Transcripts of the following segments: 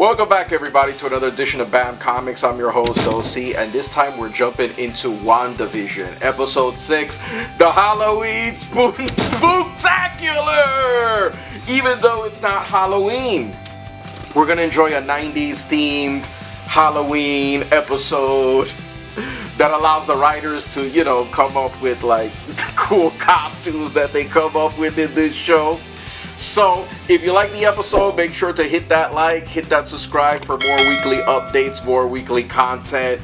Welcome back, everybody, to another edition of Bamcomixs. I'm your host, OC, and this time we're jumping into Wandavision, Episode 6, the Halloween Spooktacular! Even though it's not Halloween, we're going to enjoy a 90s-themed Halloween episode that allows the writers to, come up with, the cool costumes that they come up with in this show. So, if you like the episode, make sure to hit that like, hit that subscribe for more weekly updates, more weekly content.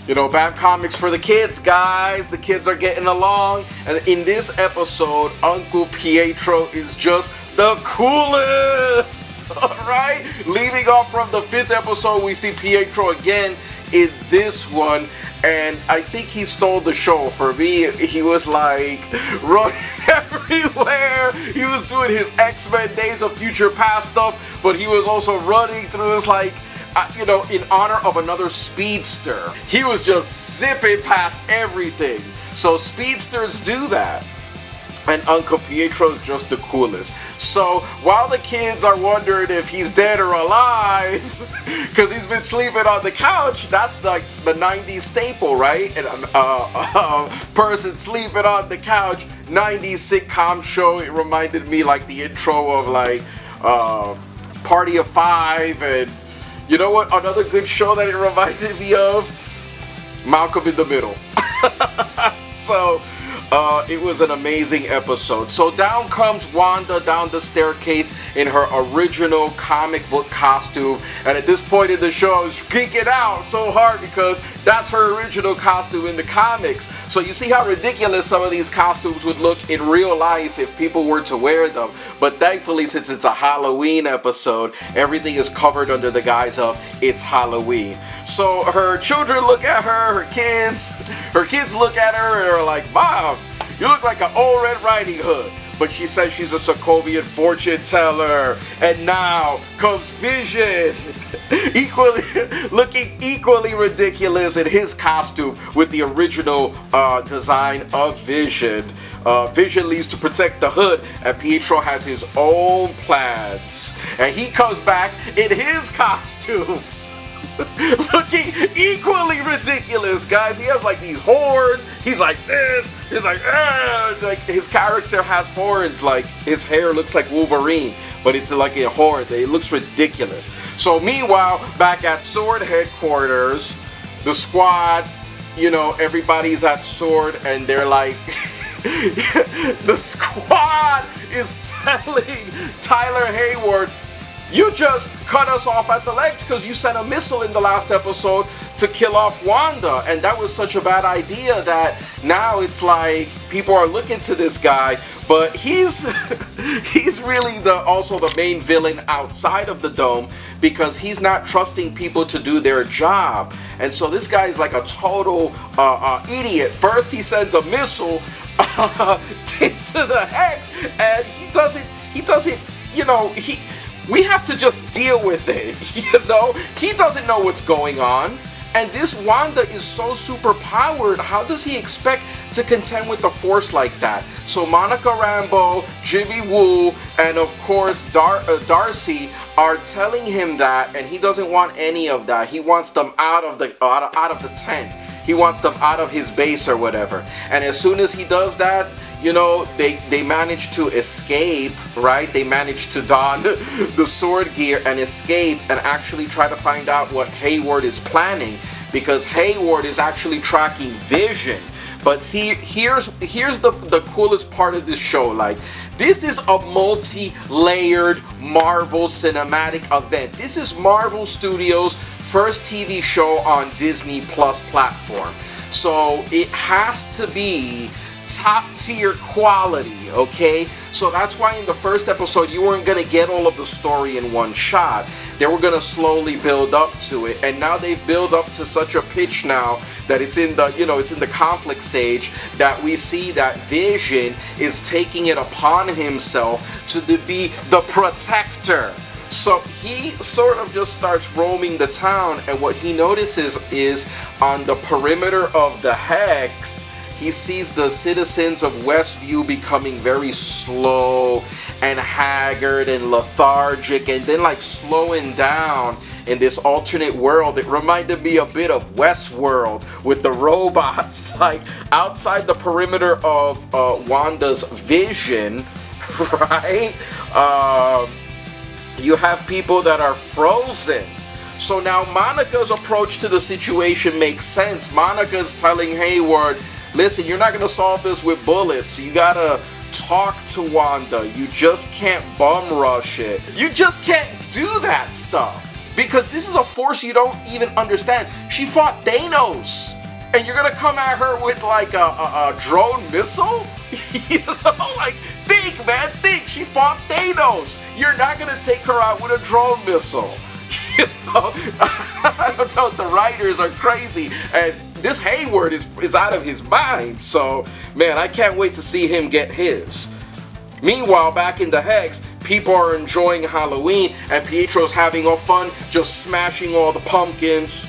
Bamcomixs for the kids, guys. The kids are getting along. And in this episode, Uncle Pietro is just the coolest. Alright? Leaving off from the 5th episode, we see Pietro again in this one. And I think he stole the show. For me, he was running everywhere. He was doing his X-Men Days of Future Past stuff, but he was also running through his in honor of another speedster. He was just zipping past everything. So speedsters do that. And Uncle Pietro is just the coolest. So while the kids are wondering if he's dead or alive, because he's been sleeping on the couch, that's the 90s staple, right? And a person sleeping on the couch, 90s sitcom show. It reminded me the intro of Party of Five, and you know what? Another good show that it reminded me of? Malcolm in the Middle. So it was an amazing episode. So down comes Wanda down the staircase in her original comic book costume. And at this point in the show, I was geeking out so hard because that's her original costume in the comics. So you see how ridiculous some of these costumes would look in real life if people were to wear them. But thankfully, since it's a Halloween episode, everything is covered under the guise of it's Halloween. So her children look at her kids look at her and are like, "Mom, you look like an old Red Riding Hood." But she says she's a Sokovian fortune teller. And now comes Vision, looking equally ridiculous in his costume with the original design of Vision. Vision leaves to protect the hood, and Pietro has his own plans. And he comes back in his costume, looking equally ridiculous, guys. He has these horns. He's like this. He's like his character has horns. His hair looks like Wolverine, but it's a horns. It looks ridiculous. So meanwhile, back at Sword headquarters, the squad, everybody's at Sword, and they're like, the squad is telling Tyler Hayward, "You just cut us off at the legs because you sent a missile in the last episode to kill off Wanda." And that was such a bad idea that now it's people are looking to this guy, but he's really also the main villain outside of the dome because he's not trusting people to do their job. And so this guy's like a total idiot. First he sends a missile into the hex, and we have to just deal with it, He doesn't know what's going on. And this Wanda is so super powered. How does he expect to contend with the Force like that? So Monica Rambeau, Jimmy Woo, and of course Darcy are telling him that, and he doesn't want any of that. He wants them out of the tent. He wants them out of his base or whatever. And as soon as he does that, they manage to escape, right? They manage to don the sword gear and escape and actually try to find out what Hayward is planning, because Hayward is actually tracking Vision. But see, here's the coolest part of this show. This is a multi-layered Marvel cinematic event. This is Marvel Studios' first TV show on Disney Plus platform. So it has to be top tier quality, okay? So that's why in the first episode you weren't gonna get all of the story in one shot. They were gonna slowly build up to it, and now they've built up to such a pitch now that it's in the conflict stage that we see that Vision is taking it upon himself to be the protector. So he sort of just starts roaming the town, and what he notices is on the perimeter of the hex, he sees the citizens of Westview becoming very slow and haggard and lethargic, and then like slowing down in this alternate world. It reminded me a bit of Westworld with the robots, like outside the perimeter of Wanda's vision, right? You have people that are frozen. So now Monica's approach to the situation makes sense. Monica's telling Hayward, listen, you're not going to solve this with bullets. You got to talk to Wanda. You just can't bum rush it. You just can't do that stuff. Because this is a force you don't even understand. She fought Thanos. And you're going to come at her with like a drone missile? You know, like, think, man, think. She fought Thanos. You're not going to take her out with a drone missile. You know, I don't know, the writers are crazy. And this Hayward is out of his mind. So, man, I can't wait to see him get his. Meanwhile, back in the Hex, people are enjoying Halloween, and Pietro's having all fun, just smashing all the pumpkins.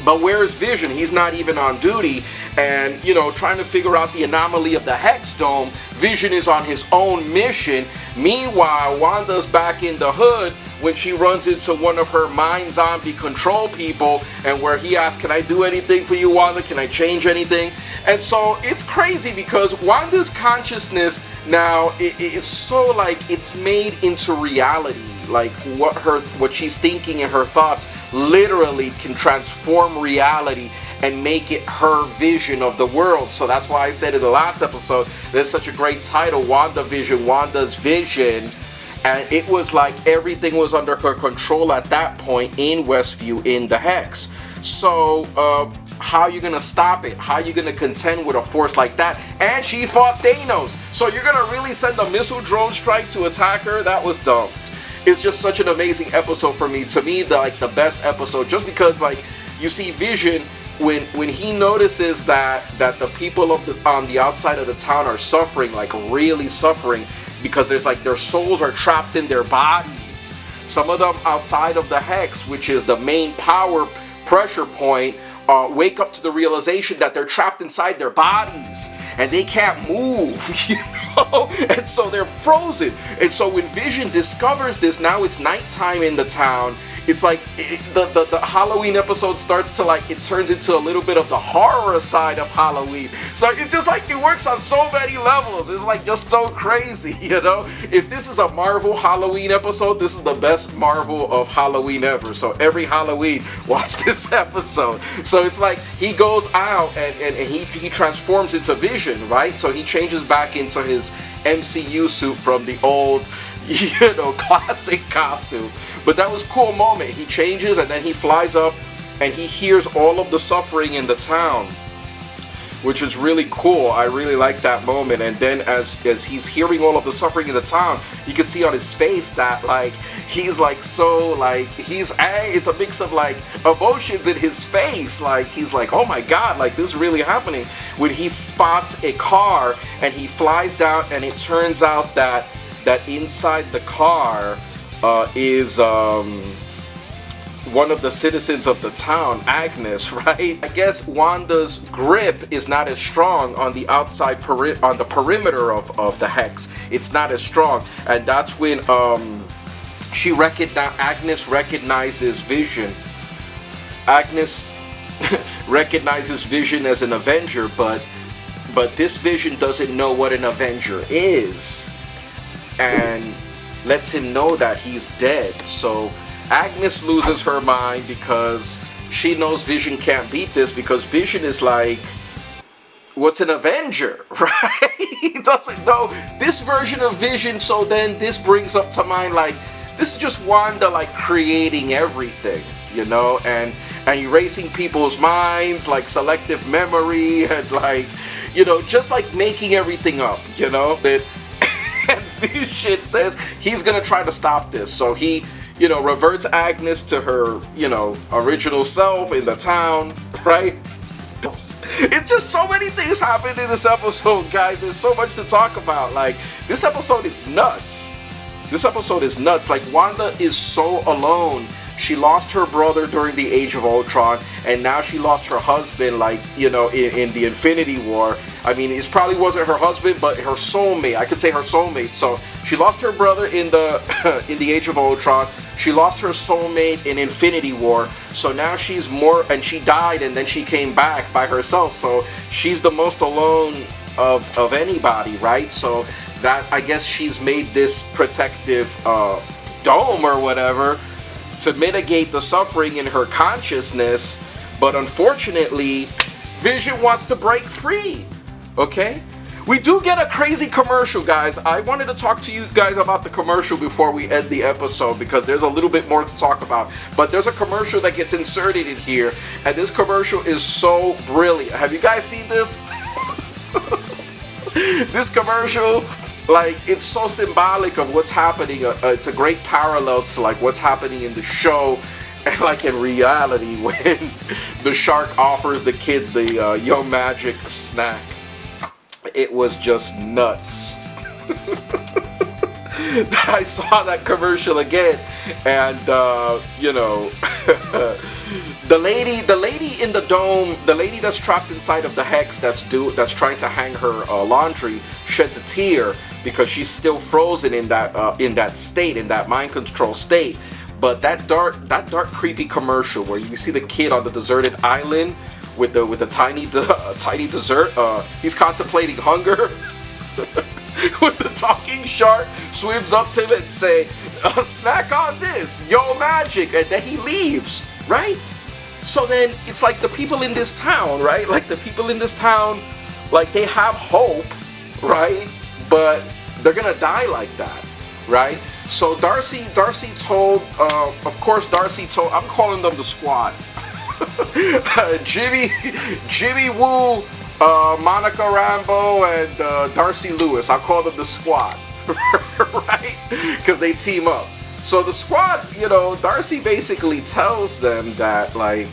But where's Vision? He's not even on duty, and, you know, trying to figure out the anomaly of the Hex Dome. Vision is on his own mission. Meanwhile, Wanda's back in the hood when she runs into one of her mind zombie control people, and where he asks, can I do anything for you, Wanda? Can I change anything? And so it's crazy because Wanda's consciousness now is so like it's made into reality. Like what she's thinking and her thoughts literally can transform reality and make it her vision of the world. So that's why I said in the last episode, there's such a great title, WandaVision, Wanda's Vision. And it was like everything was under her control at that point in Westview in the Hex. So how are you going to stop it? How are you going to contend with a force like that? And she fought Thanos. So you're going to really send a missile drone strike to attack her? That was dumb. It's just such an amazing episode for me. To me, the best episode, just because like you see Vision when he notices that the people on the outside of the town are suffering, like really suffering, because there's like their souls are trapped in their bodies. Some of them outside of the Hex, which is the main power pressure point, wake up to the realization that they're trapped inside their bodies and they can't move, you know, and so they're frozen. And so when Vision discovers this, now it's nighttime in the town. It's like the Halloween episode starts to like, it turns into a little bit of the horror side of Halloween. So it's just like it works on so many levels. It's like just so crazy, you know. If this is a Marvel Halloween episode, this is the best Marvel of Halloween ever. So every Halloween, watch this episode. So it's like he goes out and he transforms into Vision, right? So he changes back into his MCU suit from the old, you know, classic costume. But that was a cool moment. He changes and then he flies up and he hears all of the suffering in the town, which is really cool. I really like that moment. And then as he's hearing all of the suffering in the town, you can see on his face that like he's like so like it's a mix of like emotions in his face. Like he's like, oh my god, like this is really happening. When he spots a car and he flies down, and it turns out that inside the car is one of the citizens of the town, Agnes, right? I guess Wanda's grip is not as strong on the outside on the perimeter of the Hex. It's not as strong, and that's when Agnes recognizes Vision. Agnes recognizes Vision as an Avenger, but this Vision doesn't know what an Avenger is, and lets him know that he's dead. So Agnes loses her mind because she knows Vision can't beat this, because Vision is like, what's an Avenger, right? He doesn't know this version of Vision. So then this brings up to mind, like, this is just Wanda like creating everything, you know, and erasing people's minds, like selective memory, and like, you know, just like making everything up, you know. And Vision says he's gonna try to stop this. So he, you know, reverts Agnes to her, you know, original self in the town, right? It's just so many things happened in this episode, guys. There's so much to talk about. Like, this episode is nuts. This episode is nuts. Like, Wanda is so alone She lost her brother during the Age of Ultron, and now she lost her husband, like, you know, in the Infinity War. I mean, it probably wasn't her husband, but her soulmate. I could say her soulmate. So she lost her brother in the in the Age of Ultron. She lost her soulmate in Infinity War. So now she's more, and she died, and then she came back by herself. So she's the most alone of anybody, right? So that, I guess she's made this protective dome or whatever to mitigate the suffering in her consciousness. But unfortunately, Vision wants to break free. Okay? We do get a crazy commercial, guys. I wanted to talk to you guys about the commercial before we end the episode, because there's a little bit more to talk about. But there's a commercial that gets inserted in here, and this commercial is so brilliant. Have you guys seen this? This commercial, like, it's so symbolic of what's happening. It's a great parallel to, like, what's happening in the show and, like, in reality when the shark offers the kid the Yo Magic snack. It was just nuts. I saw that commercial again, and you know, the lady in the dome, the lady that's trapped inside of the hex, that's trying to hang her laundry, sheds a tear because she's still frozen in that state, in that mind control state. But that dark creepy commercial where you see the kid on the deserted island with the tiny dessert, he's contemplating hunger. With the talking shark swims up to him and say, snack on this, Yo Magic, and then he leaves, right? So then it's like the people in this town, right? Like the people in this town, like they have hope, right? But they're gonna die like that, right? So Darcy told, of course Darcy told, I'm calling them the squad. Jimmy Woo, Monica Rambeau, and Darcy Lewis. I'll call them the squad, right? Because they team up. So the squad, you know, Darcy basically tells them that, like,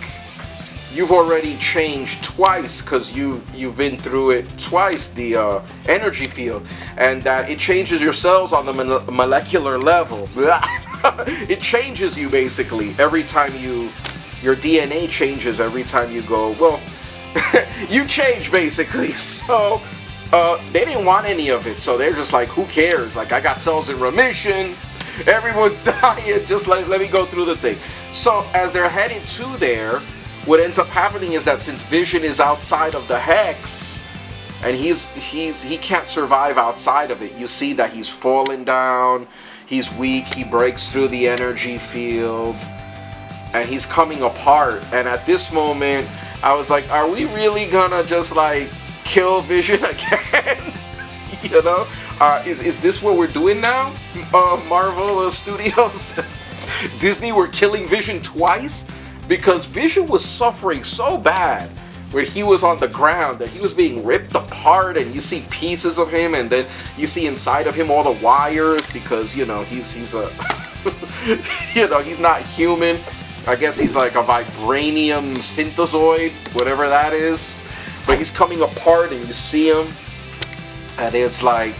you've already changed twice because you've been through it twice, the energy field, and that it changes your cells on the molecular level. It changes you basically every time your DNA changes every time you go, well, you change basically. So they didn't want any of it, so they're just like, who cares? Like, I got cells in remission, everyone's dying, just like, let me go through the thing. So as they're headed to there, what ends up happening is that since Vision is outside of the hex, and he can't survive outside of it, you see that he's falling down, he's weak, he breaks through the energy field, and he's coming apart. And at this moment, I was like, are we really gonna just like kill Vision again? You know, is this what we're doing now? Marvel Studios, Disney, we're killing Vision twice? Because Vision was suffering so bad when he was on the ground that he was being ripped apart, and you see pieces of him, and then you see inside of him all the wires, because, you know, he's a you know, he's not human. I guess he's like a vibranium synthezoid, whatever that is. But he's coming apart, and you see him, and it's like,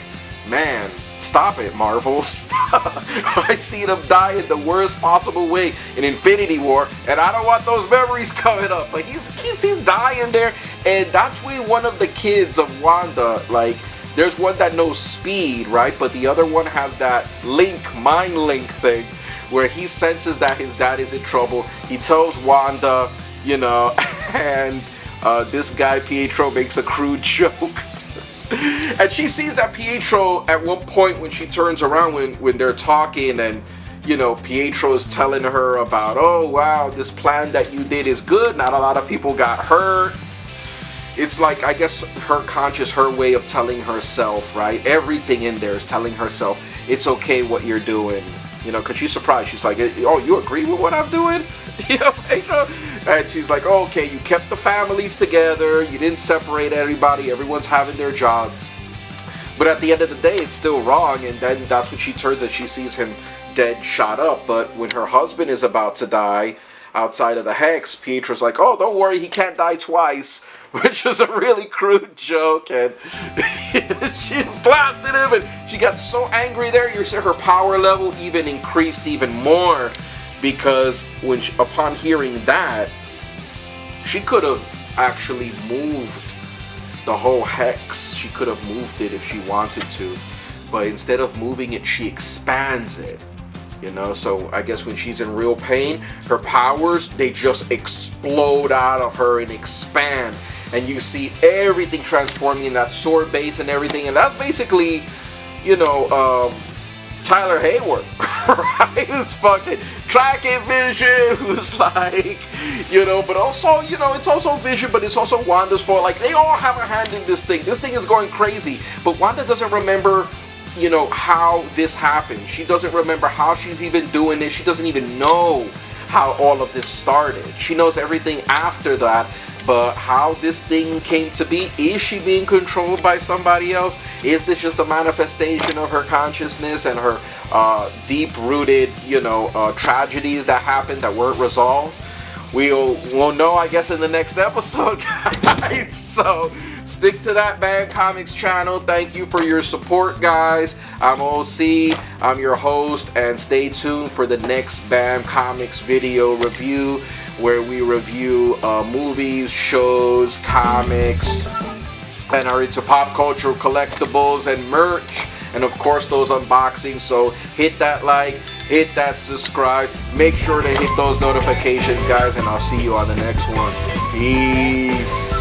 man, stop it, Marvel, stop. I seen him die in the worst possible way in Infinity War, and I don't want those memories coming up. But he's dying there, and that's when one of the kids of Wanda, like, there's one that knows speed, right? But the other one has that mind link thing, where he senses that his dad is in trouble. He tells Wanda, you know, and this guy Pietro makes a crude joke. And she sees that Pietro, at one point when she turns around, when they're talking, and, you know, Pietro is telling her about, oh wow, this plan that you did is good, not a lot of people got hurt. It's like, I guess, her conscious, her way of telling herself, right? Everything in there is telling herself, it's okay what you're doing. You know, because she's surprised. She's like, oh, you agree with what I'm doing? You know? And she's like, oh, okay, you kept the families together. You didn't separate everybody. Everyone's having their job. But at the end of the day, it's still wrong. And then that's when she turns and she sees him dead, shot up. But when her husband is about to die outside of the hex, Pietro's like, oh, don't worry, he can't die twice. Which is a really crude joke, and she blasted him, and she got so angry there. You see her power level even increased even more, because upon hearing that, she could have actually moved the whole hex. She could have moved it if she wanted to, but instead of moving it, she expands it. You know, so I guess when she's in real pain, her powers, they just explode out of her and expand. And you see everything transforming in that sword base and everything. And that's basically, you know, Tyler Hayward, right? It's fucking tracking Vision, who's like, you know, but also, you know, it's also Vision, but it's also Wanda's fault. Like, they all have a hand in this thing. This thing is going crazy. But Wanda doesn't remember, you know, how this happened. She doesn't remember how she's even doing this. She doesn't even know how all of this started. She knows everything after that, but how this thing came to be, is she being controlled by somebody else? Is this just a manifestation of her consciousness and her deep-rooted, you know, tragedies that happened that weren't resolved? We'll know, I guess, in the next episode, guys. So stick to that Bamcomixs channel. Thank you for your support, guys. I'm OC. I'm your host, and stay tuned for the next Bamcomixs video review, where we review movies, shows, comics, and are into pop culture, collectibles, and merch. And of course, those unboxings. So hit that like, hit that subscribe. Make sure to hit those notifications, guys. And I'll see you on the next one. Peace.